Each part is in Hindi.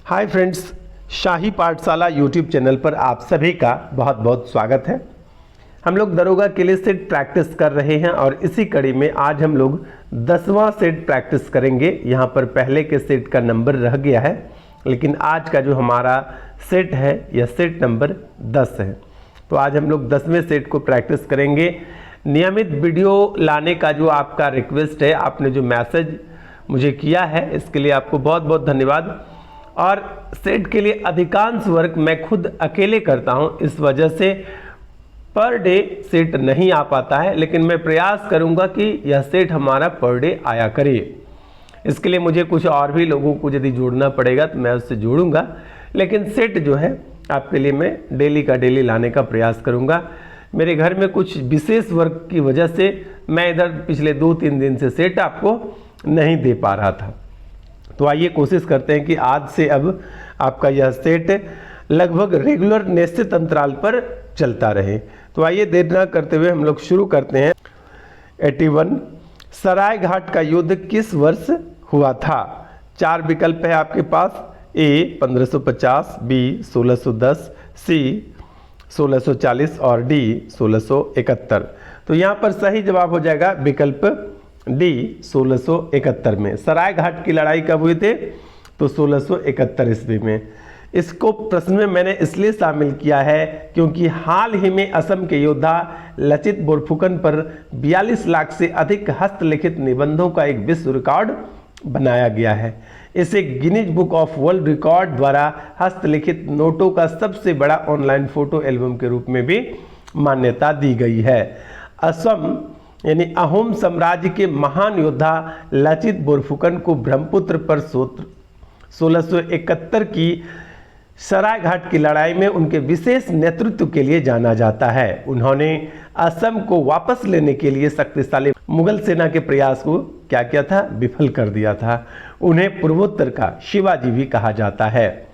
हाय फ्रेंड्स, शाही पाठशाला यूट्यूब चैनल पर आप सभी का बहुत बहुत स्वागत है। हम लोग दरोगा के लिए सेट प्रैक्टिस कर रहे हैं और इसी कड़ी में आज हम लोग 10वां सेट प्रैक्टिस करेंगे। यहाँ पर पहले के सेट का नंबर रह गया है, लेकिन आज का जो हमारा सेट है यह सेट नंबर 10 है। तो आज हम लोग 10वें सेट को प्रैक्टिस करेंगे। नियमित वीडियो लाने का जो आपका रिक्वेस्ट है, आपने जो मैसेज मुझे किया है, इसके लिए आपको बहुत बहुत धन्यवाद। और सेट के लिए अधिकांश वर्क मैं खुद अकेले करता हूं, इस वजह से पर डे सेट नहीं आ पाता है, लेकिन मैं प्रयास करूंगा कि यह सेट हमारा पर डे आया करे। इसके लिए मुझे कुछ और भी लोगों को यदि जोड़ना पड़ेगा तो मैं उससे जोड़ूंगा, लेकिन सेट जो है आपके लिए मैं डेली का डेली लाने का प्रयास करूंगा। मेरे घर में कुछ विशेष वर्क की वजह से मैं इधर पिछले 2-3 दिन से सेट आपको नहीं दे पा रहा था। तो आइए कोशिश करते हैं कि आज से अब आपका यह सेट लगभग रेगुलर निश्चित अंतराल पर चलता रहे। तो आइए देर न करते हुए हम लोग शुरू करते हैं। 81 सराय घाट का युद्ध किस वर्ष हुआ था? 4 विकल्प है आपके पास। ए 1550, बी 1610, सी 1640 और डी 1671। तो यहाँ पर सही जवाब हो जाएगा विकल्प डी 1671 में। सराय घाट की लड़ाई कब हुई थे? तो 1671 ईस्वी में। इसको प्रश्न में मैंने इसलिए शामिल किया है क्योंकि हाल ही में असम के योद्धा लचित बोरफुकन पर 42 लाख से अधिक हस्तलिखित निबंधों का एक विश्व रिकॉर्ड बनाया गया है। इसे Guinness book of world record द्वारा हस्तलिखित नोटों का सबसे बड़ा ऑनलाइन फोटो एल्बम के रूप में भी मान्यता दी गई है। असम यानी अहोम साम्राज्य के महान योद्धा लचित बोरफुकन को ब्रह्मपुत्र पर 1671 की सराय घाट की लड़ाई में उनके विशेष नेतृत्व के लिए जाना जाता है। उन्होंने असम को वापस लेने के लिए शक्तिशाली मुगल सेना के प्रयास को क्या किया था? विफल कर दिया था। उन्हें पूर्वोत्तर का शिवाजी भी कहा जाता है।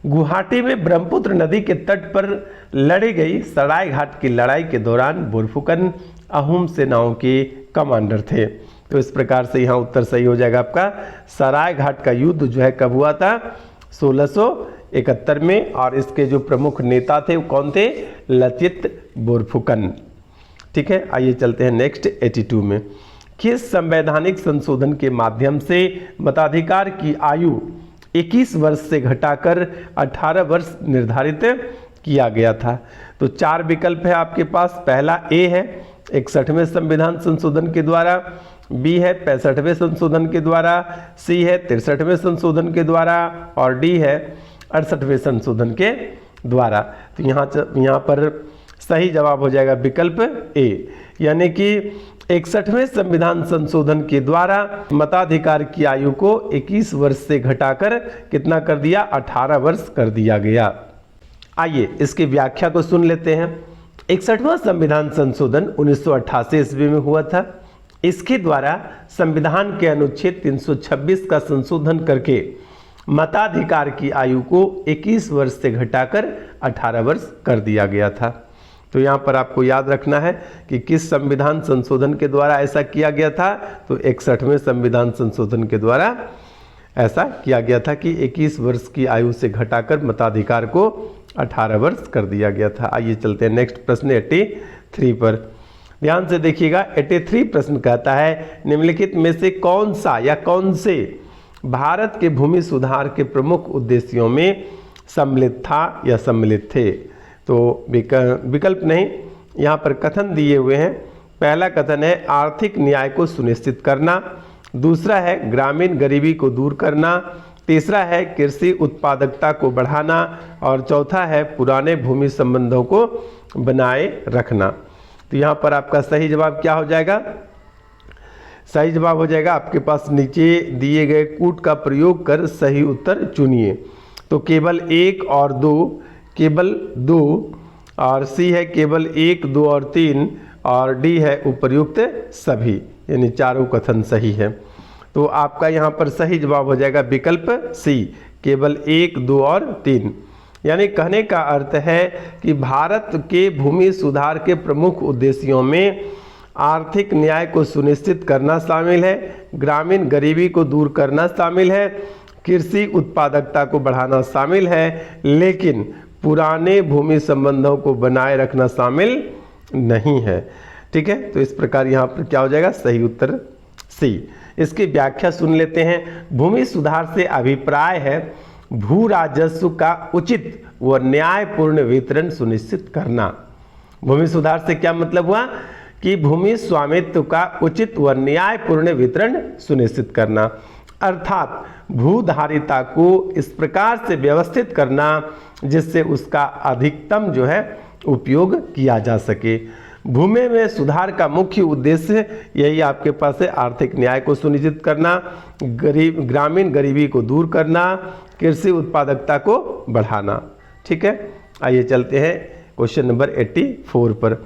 गुवाहाटी में ब्रह्मपुत्र नदी के तट पर लड़ी गई सराय घाट की लड़ाई के दौरान बोरफुकन अहोम सेनाओं के कमांडर थे। तो इस प्रकार से यहाँ उत्तर सही हो जाएगा आपका। सराय घाट का युद्ध जो है कब हुआ था? 1671 में। और इसके जो प्रमुख नेता थे वो कौन थे? लचित बोरफुकन। ठीक है, आइए चलते हैं नेक्स्ट 82 में। किस संवैधानिक संशोधन के माध्यम से मताधिकार की आयु 21 वर्ष से घटाकर 18 वर्ष निर्धारित किया गया था? तो 4 विकल्प है आपके पास। पहला ए है 61वें संविधान संशोधन के द्वारा, बी है 65वें संशोधन के द्वारा, सी है 63वें संशोधन के द्वारा और डी है 68वें संशोधन के द्वारा। तो यहाँ पर सही जवाब हो जाएगा विकल्प ए, यानी कि 61वें संविधान संशोधन के द्वारा मताधिकार की आयु को 21 वर्ष से घटाकर कितना कर दिया? 18 वर्ष कर दिया गया। आइए इसकी व्याख्या को सुन लेते हैं। 61वां संविधान संशोधन 1988 ईस्वी में हुआ था। इसके द्वारा संविधान के अनुच्छेद 326 का संशोधन करके मताधिकार की आयु को 21 वर्ष से घटाकर 18 वर्ष कर दिया गया था। तो यहाँ पर आपको याद रखना है कि किस संविधान संशोधन के द्वारा ऐसा किया गया था? तो 61वें संविधान संशोधन के द्वारा ऐसा किया गया था कि 21 वर्ष की आयु से घटाकर मताधिकार को 18 वर्ष कर दिया गया था। आइए चलते हैं नेक्स्ट प्रश्न 83 पर। ध्यान से देखिएगा। 83 प्रश्न कहता है निम्नलिखित में से कौन सा या कौन से भारत के भूमि सुधार के प्रमुख उद्देश्यों में सम्मिलित था या सम्मिलित थे? तो विकल्प नहीं, यहाँ पर कथन दिए हुए हैं। पहला कथन है आर्थिक न्याय को सुनिश्चित करना, दूसरा है ग्रामीण गरीबी को दूर करना, तीसरा है कृषि उत्पादकता को बढ़ाना और चौथा है पुराने भूमि संबंधों को बनाए रखना। तो यहाँ पर आपका सही जवाब क्या हो जाएगा? सही जवाब हो जाएगा आपके पास नीचे दिए गए कूट का प्रयोग कर सही उत्तर चुनिए। तो केवल 1 और 2, केवल 2 और सी है केवल 1, 2 और 3 और डी है उपर्युक्त सभी, यानी चारों कथन सही है। तो आपका यहाँ पर सही जवाब हो जाएगा विकल्प सी, केवल 1, 2 और 3। यानी कहने का अर्थ है कि भारत के भूमि सुधार के प्रमुख उद्देश्यों में आर्थिक न्याय को सुनिश्चित करना शामिल है, ग्रामीण गरीबी को दूर करना शामिल है, कृषि उत्पादकता को बढ़ाना शामिल है, लेकिन पुराने भूमि संबंधों को बनाए रखना शामिल नहीं है। ठीक है, तो इस प्रकार यहाँ पर क्या हो जाएगा, सही उत्तर सी। इसकी व्याख्या सुन लेते हैं। भूमि सुधार से अभिप्राय है भू राजस्व का उचित व न्यायपूर्ण वितरण सुनिश्चित करना। भूमि सुधार से क्या मतलब हुआ कि भूमि स्वामित्व का उचित व न्यायपूर्ण वितरण सुनिश्चित करना, अर्थात भूधारिता को इस प्रकार से व्यवस्थित करना जिससे उसका अधिकतम जो है उपयोग किया जा सके। भूमि में सुधार का मुख्य उद्देश्य यही आपके पास है, आर्थिक न्याय को सुनिश्चित करना, ग्रामीण गरीबी को दूर करना, कृषि उत्पादकता को बढ़ाना। ठीक है, आइए चलते हैं क्वेश्चन नंबर 84 पर।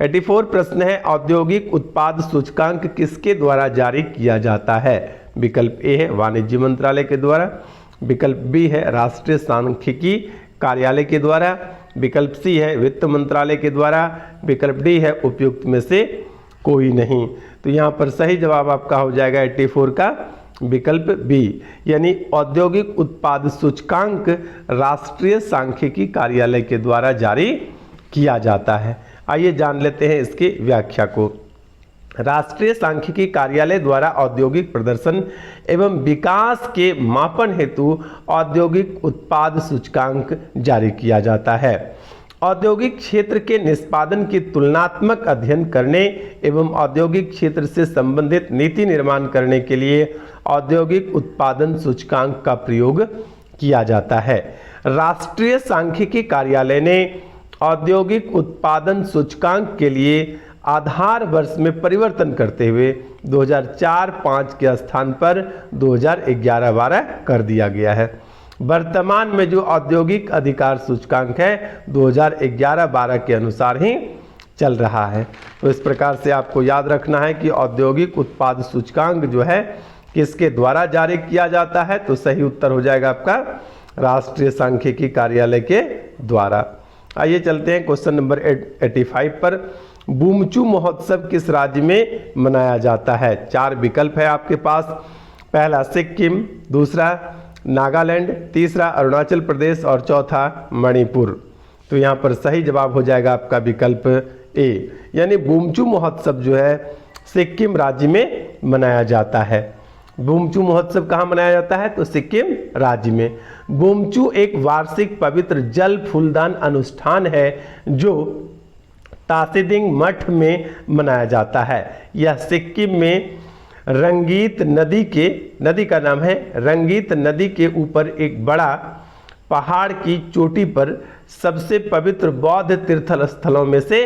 84 प्रश्न है, औद्योगिक उत्पाद सूचकांक किसके द्वारा जारी किया जाता है? विकल्प ए है वाणिज्य मंत्रालय के द्वारा, विकल्प बी है राष्ट्रीय सांख्यिकी कार्यालय के द्वारा, विकल्प सी है वित्त मंत्रालय के द्वारा, विकल्प डी है उपयुक्त में से कोई नहीं। तो यहाँ पर सही जवाब आपका हो जाएगा 84 का विकल्प बी, यानी औद्योगिक उत्पाद सूचकांक राष्ट्रीय सांख्यिकी कार्यालय के द्वारा जारी किया जाता है। आइए जान लेते हैं इसकी व्याख्या को। राष्ट्रीय सांख्यिकी कार्यालय द्वारा औद्योगिक प्रदर्शन एवं विकास के मापन हेतु औद्योगिक उत्पाद सूचकांक जारी किया जाता है। औद्योगिक क्षेत्र के निष्पादन की तुलनात्मक अध्ययन करने एवं औद्योगिक क्षेत्र से संबंधित नीति निर्माण करने के लिए औद्योगिक उत्पादन सूचकांक का प्रयोग किया जाता है। राष्ट्रीय सांख्यिकी कार्यालय ने औद्योगिक उत्पादन सूचकांक के लिए आधार वर्ष में परिवर्तन करते हुए 2004-05 के स्थान पर 2011-12 कर दिया गया है। वर्तमान में जो औद्योगिक अधिकार सूचकांक है 2011-12 के अनुसार ही चल रहा है। तो इस प्रकार से आपको याद रखना है कि औद्योगिक उत्पाद सूचकांक जो है किसके द्वारा जारी किया जाता है, तो सही उत्तर हो जाएगा आपका राष्ट्रीय सांख्यिकी कार्यालय के द्वारा। आइए चलते हैं क्वेश्चन नंबर 85 पर। बुमचू महोत्सव किस राज्य में मनाया जाता है? 4 विकल्प है आपके पास। पहला सिक्किम, दूसरा नागालैंड, तीसरा अरुणाचल प्रदेश और चौथा मणिपुर। तो यहाँ पर सही जवाब हो जाएगा आपका विकल्प ए, यानी बुमचू महोत्सव जो है सिक्किम राज्य में मनाया जाता है। बुमचू महोत्सव कहाँ मनाया जाता है? तो सिक्किम राज्य में। बुमचू एक वार्षिक पवित्र जल फूलदान अनुष्ठान है जो तासीदिंग मठ में मनाया जाता है। यह सिक्किम में रंगीत नदी का नाम है रंगीत नदी के ऊपर एक बड़ा पहाड़ की चोटी पर सबसे पवित्र बौद्ध तीर्थ स्थलों में से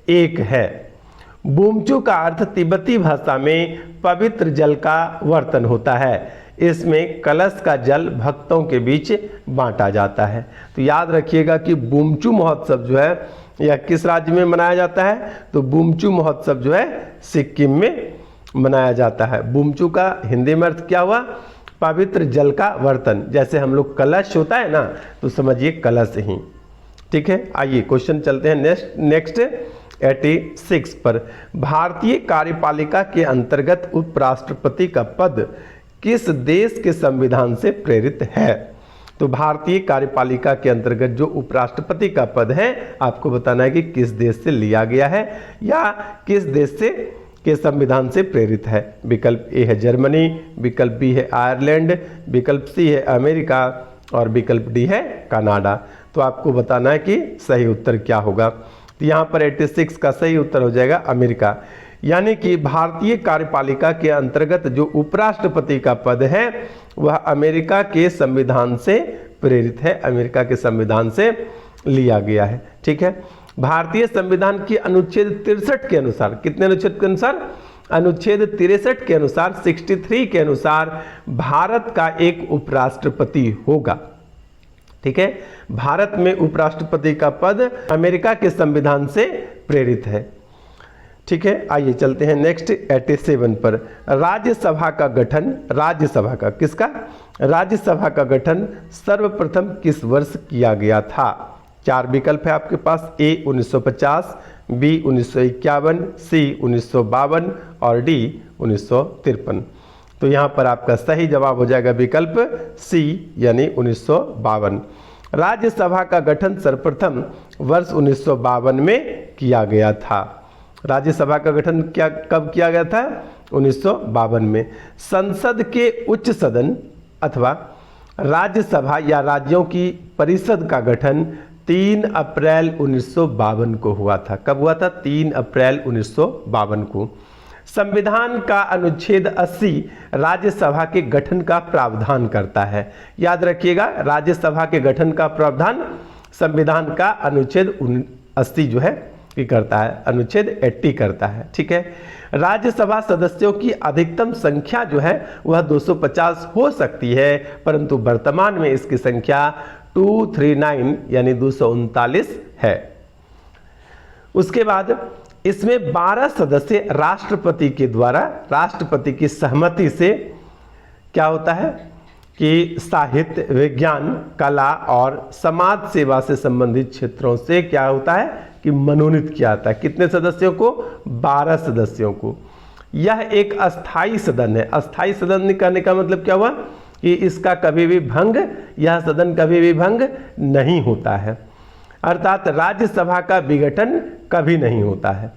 एक है। बुमचू का अर्थ तिब्बती भाषा में पवित्र जल का वर्तन होता है। इसमें कलश का जल भक्तों के बीच बांटा जाता है। तो याद रखिएगा कि बुमचू महोत्सव जो है यह किस राज्य में मनाया जाता है? तो बुमचू महोत्सव जो है सिक्किम में मनाया जाता है। बुमचू का हिंदी में अर्थ क्या हुआ? पवित्र जल का वर्तन। जैसे हम लोग कलश होता है ना, तो समझिए कलश ही। ठीक है, आइए क्वेश्चन चलते हैं नेक्स्ट 86 पर। भारतीय कार्यपालिका के अंतर्गत उपराष्ट्रपति का पद किस देश के संविधान से प्रेरित है? तो भारतीय कार्यपालिका के अंतर्गत जो उपराष्ट्रपति का पद है आपको बताना है कि किस देश से लिया गया है या किस देश से के संविधान से प्रेरित है। विकल्प ए है जर्मनी, विकल्प बी है आयरलैंड, विकल्प सी है अमेरिका और विकल्प डी है कनाडा। तो आपको बताना है कि सही उत्तर क्या होगा। तो यहाँ पर 86 का सही उत्तर हो जाएगा अमेरिका, यानी कि भारतीय कार्यपालिका के अंतर्गत जो उपराष्ट्रपति का पद है वह अमेरिका के संविधान से प्रेरित है, अमेरिका के संविधान से लिया गया है। ठीक है, भारतीय संविधान की अनुच्छेद 63 के अनुसार, कितने अनुच्छेद के अनुसार? अनुच्छेद 63 के अनुसार, 63 के अनुसार भारत का एक उपराष्ट्रपति होगा। ठीक है, भारत में उपराष्ट्रपति का पद अमेरिका के संविधान से प्रेरित है। ठीक है, आइए चलते हैं नेक्स्ट 87 पर। राज्यसभा का गठन, राज्यसभा का किसका? राज्यसभा का गठन सर्वप्रथम किस वर्ष किया गया था? 4 विकल्प है आपके पास। ए 1950, बी 1951, सी 1952 और डी 1953। तो यहाँ पर आपका सही जवाब हो जाएगा विकल्प सी यानी 1952। राज्यसभा का गठन सर्वप्रथम वर्ष 1952 में किया गया था। राज्यसभा का गठन कब किया गया था? 1952 में। संसद के उच्च सदन अथवा राज्यसभा या राज्यों की परिषद का गठन 3 अप्रैल 1952 को हुआ था। कब हुआ था? 3 अप्रैल 1952 को। संविधान का अनुच्छेद 80 राज्यसभा के गठन का प्रावधान करता है। याद रखिएगा, राज्यसभा के गठन का प्रावधान संविधान का अनुच्छेद 80 जो है कि करता है, अनुच्छेद 80 करता है। ठीक है। राज्यसभा सदस्यों की अधिकतम संख्या जो है वह 250 हो सकती है, परंतु वर्तमान में इसकी संख्या 239 यानी 239 है। उसके बाद इसमें 12 सदस्य राष्ट्रपति के द्वारा, राष्ट्रपति की सहमति से क्या होता है कि साहित्य, विज्ञान, कला और समाज सेवा से संबंधित क्षेत्रों से क्या होता है कि मनोनीत किया जाता है। कितने सदस्यों को? 12 सदस्यों को। यह एक अस्थाई सदन है। अस्थाई सदन कहने का मतलब क्या हुआ कि इसका कभी भी भंग, यह सदन कभी भी भंग नहीं होता है, अर्थात राज्यसभा का विघटन कभी नहीं होता है।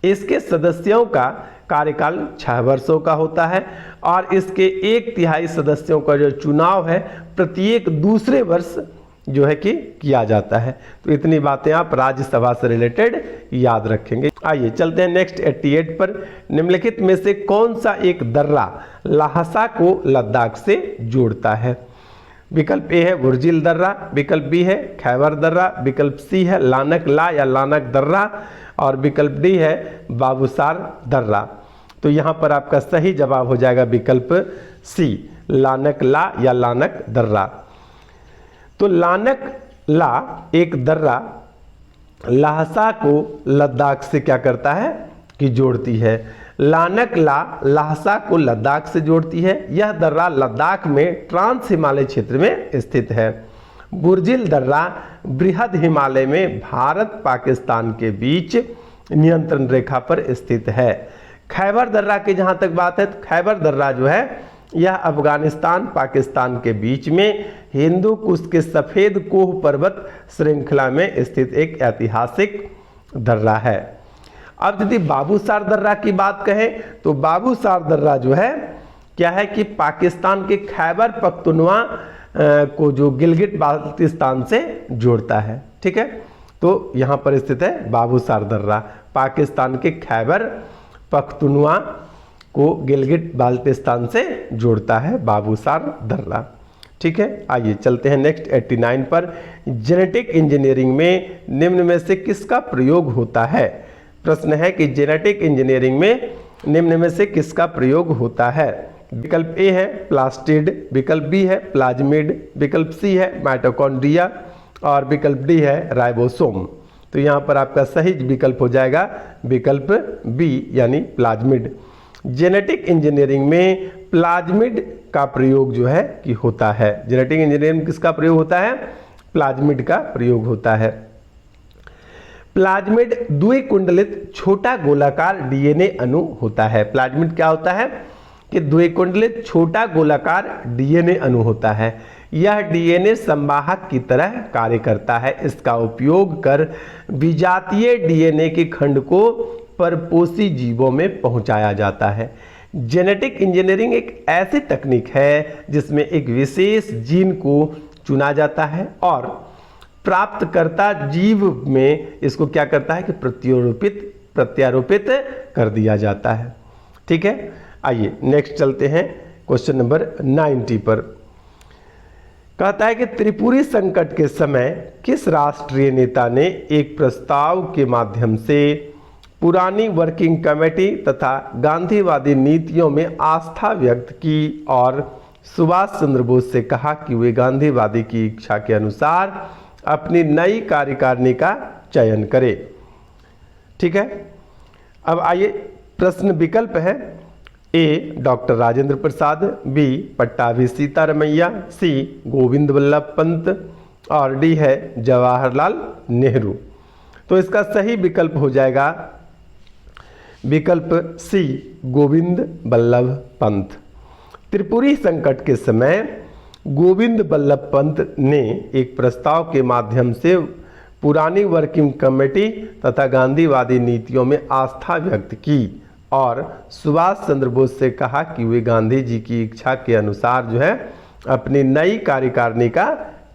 इसके सदस्यों का कार्यकाल 6 वर्षों का होता है और इसके 1/3 सदस्यों का जो चुनाव है प्रत्येक दूसरे वर्ष जो है कि किया जाता है। तो इतनी बातें आप राज्यसभा से रिलेटेड याद रखेंगे। आइए चलते हैं नेक्स्ट 88 पर। निम्नलिखित में से कौन सा एक दर्रा ल्हासा को लद्दाख से जोड़ता है? विकल्प ए है वुर्जिल दर्रा, विकल्प बी है खैबर दर्रा, विकल्प सी है लानक ला या लानक दर्रा और विकल्प डी है बाबूसार दर्रा। तो यहाँ पर आपका सही जवाब हो जाएगा विकल्प सी, लानक ला या लानक दर्रा। तो लानक ला एक दर्रा ल्हासा को लद्दाख से क्या करता है कि जोड़ती है। लानक ला ल्हासा को लद्दाख से जोड़ती है। यह दर्रा लद्दाख में ट्रांस हिमालय क्षेत्र में स्थित है। बुर्जिल दर्रा बृहद हिमालय में भारत पाकिस्तान के बीच नियंत्रण रेखा पर स्थित है। खैबर दर्रा की जहाँ तक बात है तो खैबर दर्रा जो है यह अफगानिस्तान पाकिस्तान के बीच में हिंदू कुश के सफ़ेद कोह पर्वत श्रृंखला में स्थित एक ऐतिहासिक दर्रा है। अब यदि बाबूसार दर्रा की बात कहें तो बाबूसार दर्रा जो है क्या है कि पाकिस्तान के खैबर पख्तूनवा को जो गिलगिट बाल्टिस्तान से जोड़ता है। ठीक है, तो यहाँ पर स्थित है बाबूसार दर्रा, पाकिस्तान के खैबर पख्तूनवा को गिलगिट बाल्टिस्तान से जोड़ता है बाबूसार दर्रा। ठीक है, आइए चलते हैं नेक्स्ट 89 पर। जेनेटिक इंजीनियरिंग में निम्न में से किसका प्रयोग होता है? प्रश्न है कि जेनेटिक इंजीनियरिंग में निम्न में से किसका प्रयोग होता है? विकल्प ए है प्लास्टिड, विकल्प बी है प्लाज्मिड, विकल्प सी है माइटोकॉन्ड्रिया और विकल्प डी है राइबोसोम। तो यहाँ पर आपका सही विकल्प हो जाएगा विकल्प बी यानी प्लाज्मिड। जेनेटिक इंजीनियरिंग में प्लाज्मिड का प्रयोग जो है कि होता है। जेनेटिक इंजीनियरिंग में किसका प्रयोग होता है? प्लाज्मिड का प्रयोग होता है। प्लाज्मिड द्विकुंडलित छोटा गोलाकार डीएनए अणु होता है। प्लाज्मिड क्या होता है कि द्विकुंडलित छोटा गोलाकार डीएनए अणु होता है। यह डीएनए संवाहक की तरह कार्य करता है। इसका उपयोग कर विजातीय डीएनए के खंड को परपोषी जीवों में पहुंचाया जाता है। जेनेटिक इंजीनियरिंग एक ऐसी तकनीक है जिसमें एक विशेष जीन को चुना जाता है और प्राप्तकर्ता जीव में इसको क्या करता है कि प्रत्यारोपित कर दिया जाता है। ठीक है, आइए नेक्स्ट चलते हैं क्वेश्चन नंबर 90 पर। कहता है कि त्रिपुरी संकट के समय किस राष्ट्रीय नेता ने एक प्रस्ताव के माध्यम से पुरानी वर्किंग कमेटी तथा गांधीवादी नीतियों में आस्था व्यक्त की और सुभाष चंद्र बोस से कहा कि वे गांधीवादी की इच्छा के अनुसार अपनी नई कार्यकारिणी का चयन करें? ठीक है, अब आइए प्रश्न विकल्प है ए डॉक्टर राजेंद्र प्रसाद, बी पट्टाभी सीतारमैया, सी गोविंद वल्लभ पंत और डी है जवाहरलाल नेहरू। तो इसका सही विकल्प हो जाएगा विकल्प सी गोविंद वल्लभ पंत। त्रिपुरी संकट के समय गोविंद बल्लभ पंत ने एक प्रस्ताव के माध्यम से पुरानी वर्किंग कमेटी तथा गांधीवादी नीतियों में आस्था व्यक्त की और सुभाष चंद्र बोस से कहा कि वे गांधी जी की इच्छा के अनुसार जो है अपनी नई कार्यकारिणी का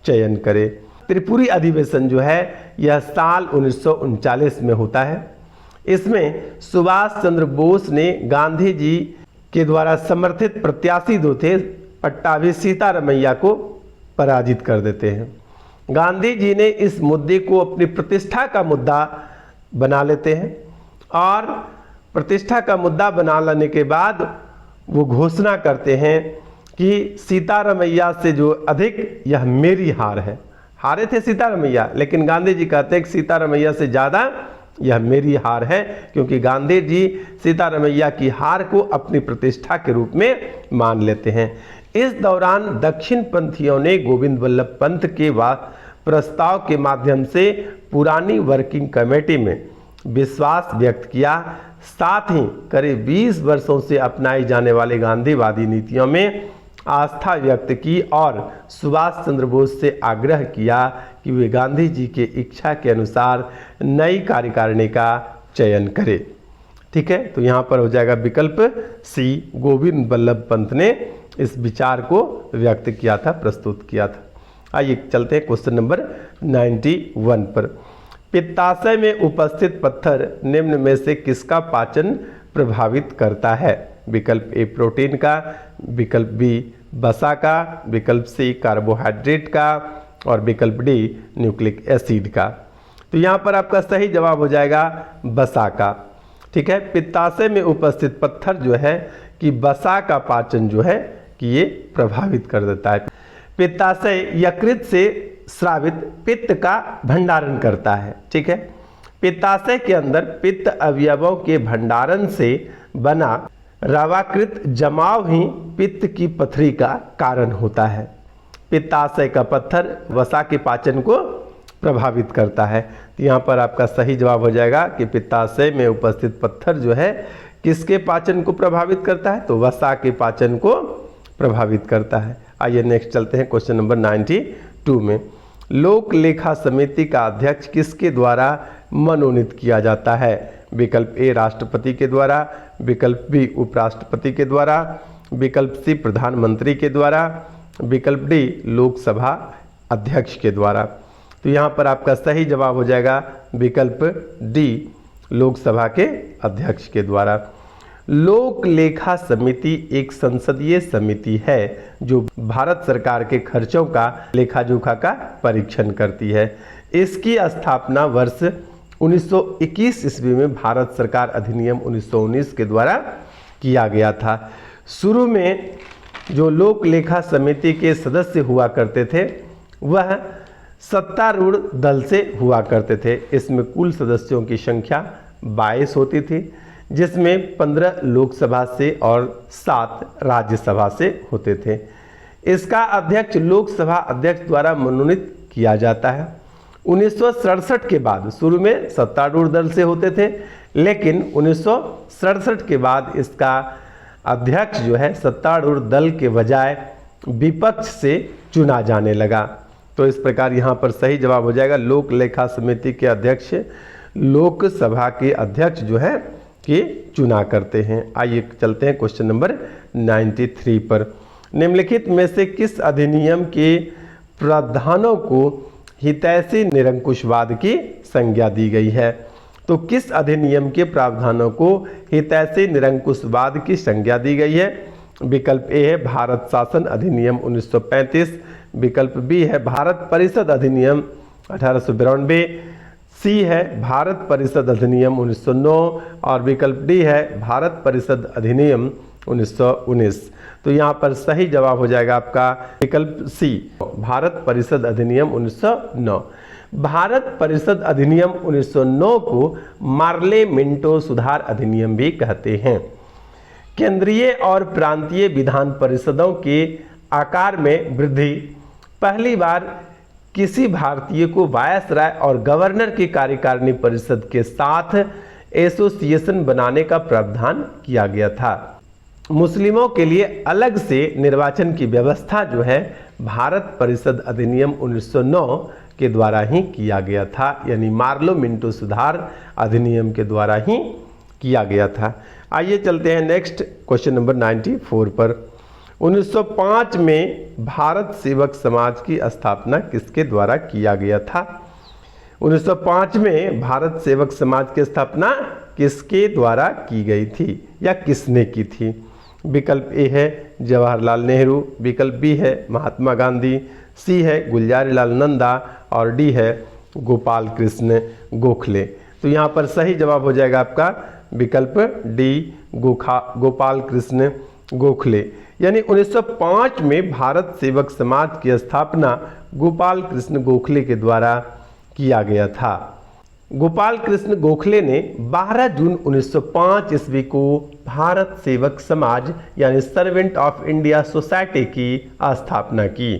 चयन करें। त्रिपुरी अधिवेशन जो है यह साल 1939 में होता है। इसमें सुभाष चंद्र बोस ने गांधी जी के द्वारा समर्थित प्रत्याशी जो थे पट्टाभी सीतारमैया को पराजित कर देते हैं। गांधी जी ने इस मुद्दे को अपनी प्रतिष्ठा का मुद्दा बना लेते हैं और प्रतिष्ठा का मुद्दा बना लेने के बाद वो घोषणा करते हैं कि सीतारमैया से जो अधिक यह मेरी हार है। हारे थे सीतारमैया, लेकिन गांधी जी कहते हैं कि सीतारमैया से ज़्यादा यह मेरी हार है, क्योंकि गांधी जी सीतारमैया की हार को अपनी प्रतिष्ठा के रूप में मान लेते हैं। इस दौरान दक्षिण पंथियों ने गोविंद बल्लभ पंत के प्रस्ताव के माध्यम से पुरानी वर्किंग कमेटी में विश्वास व्यक्त किया, साथ ही करीब 20 वर्षों से अपनाई जाने वाले गांधीवादी नीतियों में आस्था व्यक्त की और सुभाष चंद्र बोस से आग्रह किया कि वे गांधी जी के इच्छा के अनुसार नई कार्यकारिणी का चयन करें। ठीक है, तो यहाँ पर हो जाएगा विकल्प सी, गोविंद बल्लभ पंत ने इस विचार को व्यक्त किया था, प्रस्तुत किया था। आइए चलते हैं क्वेश्चन नंबर 91 पर। पित्ताशय में उपस्थित पत्थर निम्न में से किसका पाचन प्रभावित करता है? विकल्प ए प्रोटीन का, विकल्प बी वसा का, विकल्प सी कार्बोहाइड्रेट का और विकल्प डी न्यूक्लिक एसिड का। तो यहाँ पर आपका सही जवाब हो जाएगा वसा का। ठीक है, पित्ताशय में उपस्थित पत्थर जो है कि वसा का पाचन जो है कि ये प्रभावित कर देता है। पित्ताशय यकृत से स्रावित पित्त का भंडारण करता है। ठीक है, पित्ताशय के अंदर पित्त अवयवों के भंडारण से बना रवाकृत जमाव ही पित्त की पथरी का कारण होता है। पित्ताशय का पत्थर वसा के पाचन को प्रभावित करता है। तो यहाँ पर आपका सही जवाब हो जाएगा कि पित्ताशय में उपस्थित पत्थर जो है किसके पाचन को प्रभावित करता है? तो वसा के पाचन को प्रभावित करता है। आइए नेक्स्ट चलते हैं क्वेश्चन नंबर 92 में। लोक लेखा समिति का अध्यक्ष किसके द्वारा मनोनीत किया जाता है? विकल्प ए राष्ट्रपति के द्वारा, विकल्प बी उपराष्ट्रपति के द्वारा, विकल्प सी प्रधानमंत्री के द्वारा, विकल्प डी लोकसभा अध्यक्ष के द्वारा। तो यहाँ पर आपका सही जवाब हो जाएगा विकल्प डी लोकसभा के अध्यक्ष के द्वारा। लोक लेखा समिति एक संसदीय समिति है जो भारत सरकार के खर्चों का लेखा जोखा का परीक्षण करती है। इसकी स्थापना वर्ष 1921 ईस्वी में भारत सरकार अधिनियम 1919 के द्वारा किया गया था। शुरू में जो लोक लेखा समिति के सदस्य हुआ करते थे वह सत्तारूढ़ दल से हुआ करते थे। इसमें कुल सदस्यों की संख्या 22 होती थी, जिसमें 15 लोकसभा से और 7 राज्यसभा से होते थे। इसका अध्यक्ष लोकसभा अध्यक्ष द्वारा मनोनीत किया जाता है। 1967 के बाद, शुरू में सत्तारूढ़ दल से होते थे, लेकिन 1967 के बाद इसका अध्यक्ष जो है सत्तारूढ़ दल के बजाय विपक्ष से चुना जाने लगा। तो इस प्रकार यहाँ पर सही जवाब हो जाएगा लोक लेखा समिति के अध्यक्ष लोकसभा के अध्यक्ष जो है कि चुना करते हैं। आइए चलते हैं क्वेश्चन नंबर 93 पर। निम्नलिखित में से किस अधिनियम के प्रावधानों को हितैषी निरंकुशवाद की संज्ञा दी गई है? तो किस अधिनियम के प्रावधानों को हितैषी निरंकुशवाद की संज्ञा दी गई है? विकल्प ए है भारत शासन अधिनियम 1935, विकल्प बी है भारत परिषद अधिनियम 1892, सी है भारत परिषद अधिनियम 1909 और विकल्प डी है भारत परिषद अधिनियम 1919। तो यहाँ पर सही जवाब हो जाएगा आपका विकल्प सी भारत परिषद अधिनियम 1909। भारत परिषद अधिनियम 1909 को मार्ले मिंटो सुधार अधिनियम भी कहते हैं। केंद्रीय और प्रांतीय विधान परिषदों के आकार में वृद्धि पहली बार किसी भारतीय को वायसराय और गवर्नर की कार्यकारिणी परिषद के साथ एसोसिएशन बनाने का प्रावधान किया गया था। मुस्लिमों के लिए अलग से निर्वाचन की व्यवस्था जो है भारत परिषद अधिनियम 1909 के द्वारा ही किया गया था, यानी मार्लो मिंटो सुधार अधिनियम के द्वारा ही किया गया था। आइए चलते हैं नेक्स्ट क्वेश्चन नंबर 94 पर। 1905 में भारत सेवक समाज की स्थापना किसके द्वारा किया गया था? 1905 में भारत सेवक समाज की स्थापना किसके द्वारा की गई थी या किसने की थी? विकल्प ए है जवाहरलाल नेहरू, विकल्प बी है महात्मा गांधी, सी है गुलजारीलाल नंदा और डी है गोपाल कृष्ण गोखले। तो यहाँ पर सही जवाब हो जाएगा आपका विकल्प डी गोपाल कृष्ण गोखले। यानी 1905 में भारत सेवक समाज की स्थापना गोपाल कृष्ण गोखले के द्वारा किया गया था। गोपाल कृष्ण गोखले ने 12 जून 1905 ईस्वी को भारत सेवक समाज यानी सर्वेंट ऑफ इंडिया सोसाइटी की स्थापना की।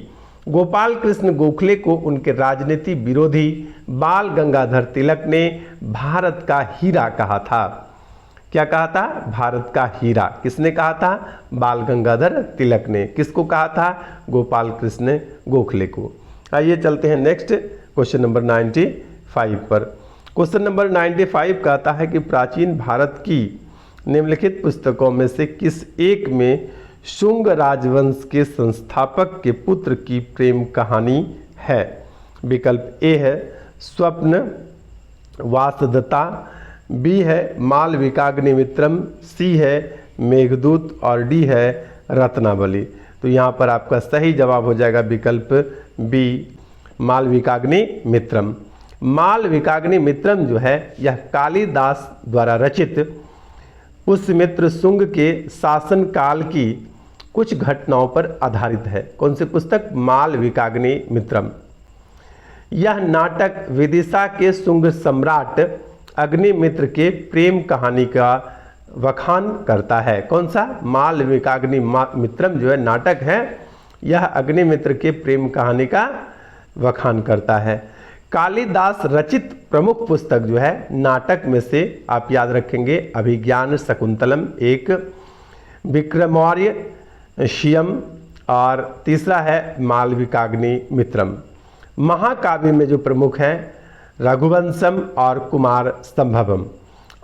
गोपाल कृष्ण गोखले को उनके राजनीति विरोधी बाल गंगाधर तिलक ने भारत का हीरा कहा था। क्या कहा था? भारत का हीरा। किसने कहा था? बाल गंगाधर तिलक ने। किसको कहा था? गोपाल कृष्ण गोखले को। आइए चलते हैं नेक्स्ट क्वेश्चन नंबर 95 पर। क्वेश्चन नंबर 95 कहता है कि प्राचीन भारत की निम्नलिखित पुस्तकों में से किस एक में शुंग राजवंश के संस्थापक के पुत्र की प्रेम कहानी है? विकल्प ए है स्वप्न वासदत्ता, बी है मालविकाग्निमित्रम, सी है मेघदूत और डी है रत्नावली। तो यहाँ पर आपका सही जवाब हो जाएगा विकल्प बी मालविकाग्निमित्रम। मालविकाग्निमित्रम जो है यह कालिदास द्वारा रचित पुष्यमित्र शुंग के शासनकाल की कुछ घटनाओं पर आधारित है। कौन सी पुस्तक? मालविकाग्निमित्रम। यह नाटक विदिशा के शुंग सम्राट अग्निमित्र के प्रेम कहानी का वखान करता है। कौन सा? मालविकाग्निमित्रम जो है नाटक है, यह अग्निमित्र के प्रेम कहानी का वखान करता है। कालिदास रचित प्रमुख पुस्तक जो है नाटक में से आप याद रखेंगे अभिज्ञान शकुंतलम एक, विक्रमौर्य शियम और तीसरा है मालविकाग्निमित्रम। महाकाव्य में जो प्रमुख हैं रघुवंशम और कुमार संभवम,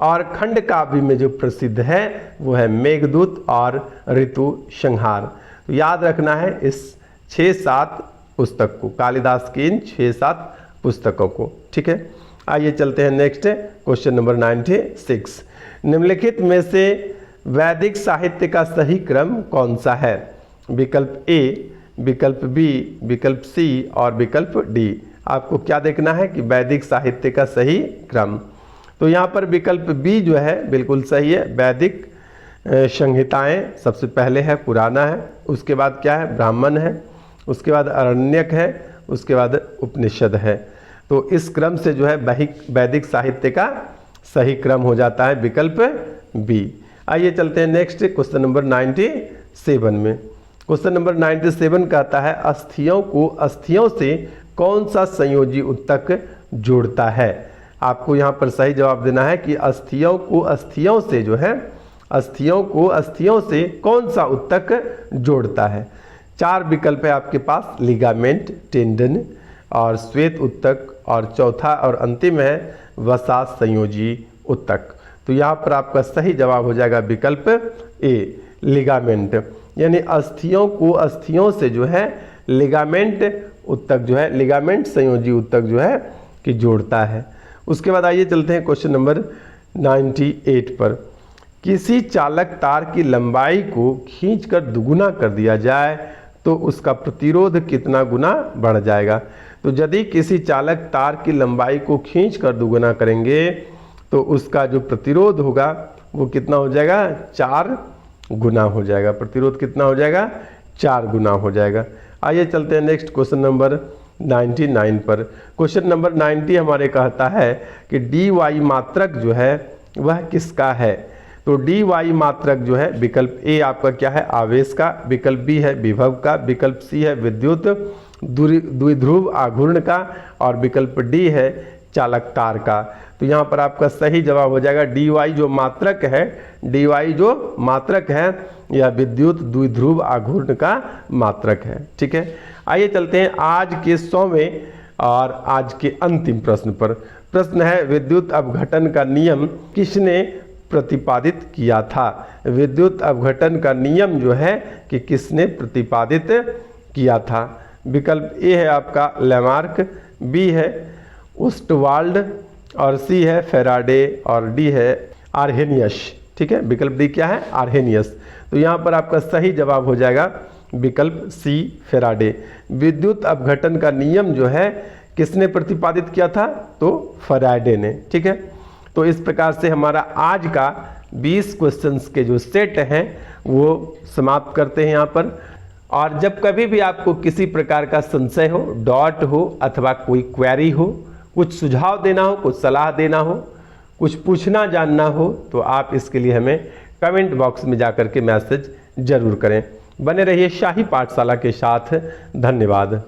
और खंड काव्य में जो प्रसिद्ध है वो है मेघदूत और ऋतु संहार। तो याद रखना है इस 6-7 पुस्तक को, कालिदास की इन 6-7 पुस्तकों को। ठीक है, आइए चलते हैं नेक्स्ट क्वेश्चन नंबर 96। निम्नलिखित में से वैदिक साहित्य का सही क्रम कौन सा है? विकल्प ए, विकल्प बी, विकल्प सी और विकल्प डी। आपको क्या देखना है कि वैदिक साहित्य का सही क्रम। तो यहाँ पर विकल्प बी जो है बिल्कुल सही है। वैदिक संहिताएं सबसे पहले है, पुराना है, उसके बाद क्या है? ब्राह्मण है, उसके बाद अरण्यक है, उसके बाद उपनिषद है। तो इस क्रम से जो है वैदिक साहित्य का सही क्रम हो जाता है विकल्प बी। आइए चलते हैं नेक्स्ट क्वेश्चन नंबर 97 में। क्वेश्चन नंबर 97 कहता है अस्थियों को अस्थियों से कौन सा संयोजी उत्तक जोड़ता है? आपको यहाँ पर सही जवाब देना है कि अस्थियों को अस्थियों से जो है अस्थियों को अस्थियों से कौन सा उत्तक जोड़ता है? 4 विकल्प है आपके पास, लिगामेंट, टेंडन और श्वेत उत्तक और चौथा और अंतिम है वसा संयोजी उत्तक। तो यहाँ पर आपका सही जवाब हो जाएगा विकल्प ए लिगामेंट। यानी अस्थियों को अस्थियों से जो है लिगामेंट उत्तक जो है लिगामेंट संयोजी उत्तक जो है कि जोड़ता है। उसके बाद आइए चलते हैं क्वेश्चन नंबर 98 पर। किसी चालक तार की लंबाई को खींचकर दुगुना कर दिया जाए तो उसका प्रतिरोध कितना गुना बढ़ जाएगा? तो यदि किसी चालक तार की लंबाई को खींचकर दुगुना करेंगे तो उसका जो प्रतिरोध होगा वो कितना हो जाएगा? 4 गुना हो जाएगा। प्रतिरोध कितना हो जाएगा? 4 गुना हो जाएगा। आइए चलते हैं नेक्स्ट क्वेश्चन नंबर 99 पर। क्वेश्चन नंबर 90 हमारे कहता है कि डी वाई मात्रक जो है वह किसका है? तो डी वाई मात्रक जो है विकल्प ए आपका क्या है? आवेश का, विकल्प बी है विभव का, विकल्प सी है विद्युत द्विध्रुव आघूर्ण का और विकल्प डी है चालक तार का। तो यहाँ पर आपका सही जवाब हो जाएगा dy जो मात्रक है, dy जो मात्रक है यह विद्युत द्विध्रुव आघूर्ण का मात्रक है। ठीक है, आइए चलते हैं आज के 100वें और आज के अंतिम प्रश्न पर। प्रश्न है विद्युत अपघटन का नियम किसने प्रतिपादित किया था? विद्युत अपघटन का नियम जो है कि किसने प्रतिपादित किया था? विकल्प ए है आपका लैमार्क, बी है ओस्टवाल्ड और सी है फैराडे और डी है आर्हेनियस। ठीक है, विकल्प डी क्या है? आर्हेनियस। तो यहाँ पर आपका सही जवाब हो जाएगा विकल्प सी फैराडे। विद्युत अपघटन का नियम जो है किसने प्रतिपादित किया था? तो फैराडे ने। ठीक है, तो इस प्रकार से हमारा आज का 20 क्वेश्चंस के जो सेट हैं वो समाप्त करते हैं यहाँ पर। और जब कभी भी आपको किसी प्रकार का संशय हो, डाउट हो अथवा कोई क्वेरी हो, कुछ सुझाव देना हो, कुछ सलाह देना हो, कुछ पूछना जानना हो, तो आप इसके लिए हमें कमेंट बॉक्स में जाकर के मैसेज जरूर करें। बने रहिए शाही पाठशाला के साथ। धन्यवाद।